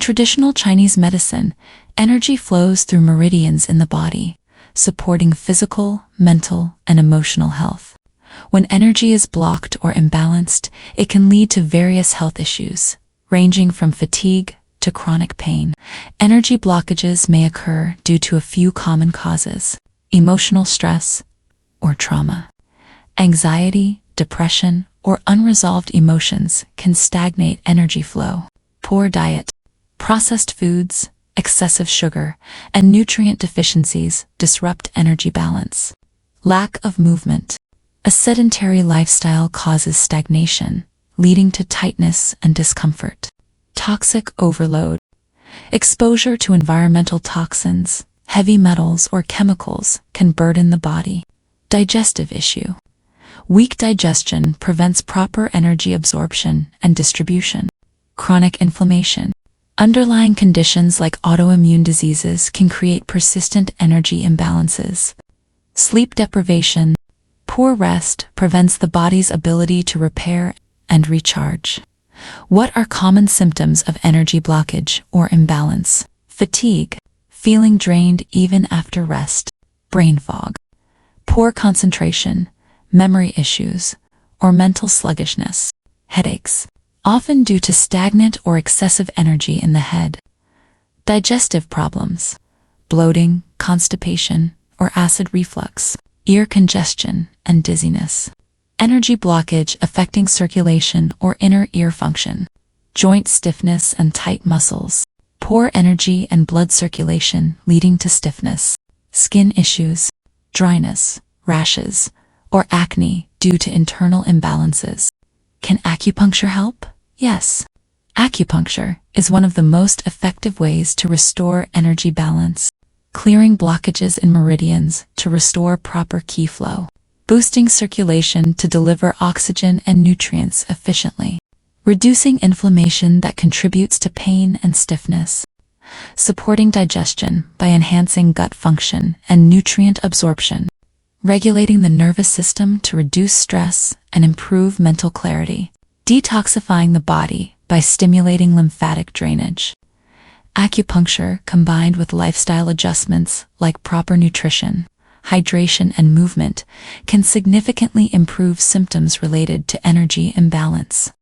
traditional Chinese medicine, energy flows through meridians in the body, supporting physical, mental, and emotional health. When energy is blocked or imbalanced, it can lead to various health issues, ranging from fatigue to chronic pain. Energy blockages may occur due to a few common causes: emotional stress or trauma. Anxiety, depression, or unresolved emotions can stagnate energy flow. Poor diet, processed foods, excessive sugar, and nutrient deficiencies disrupt energy balance. Lack of movement. A sedentary lifestyle causes stagnation, leading to tightness and discomfort. Toxic overload. Exposure to environmental toxins, heavy metals, or chemicals can burden the body. Digestive issue. Weak digestion prevents proper energy absorption and distribution. Chronic inflammation. Underlying conditions like autoimmune diseases can create persistent energy imbalances. Sleep deprivation. Poor rest prevents the body's ability to repair and recharge. What are common symptoms of energy blockage or imbalance? Fatigue, feeling drained even after rest. Brain fog, poor concentration, memory issues, or mental sluggishness. Headaches, often due to stagnant or excessive energy in the head. Digestive problems, bloating, constipation, or acid reflux. Ear congestion and dizziness. Energy blockage affecting circulation or inner ear function. Joint stiffness and tight muscles. Poor energy and blood circulation leading to stiffness. Skin issues, dryness, rashes, or acne due to internal imbalances. Can acupuncture help? Yes. Acupuncture is one of the most effective ways to restore energy balance, clearing blockages in meridians to restore proper qi flow, boosting circulation to deliver oxygen and nutrients efficiently, reducing inflammation that contributes to pain and stiffness, supporting digestion by enhancing gut function and nutrient absorption, regulating the nervous system to reduce stress and improve mental clarity, detoxifying the body by stimulating lymphatic drainage. Acupuncture, combined with lifestyle adjustments like proper nutrition, hydration, and movement, can significantly improve symptoms related to energy imbalance.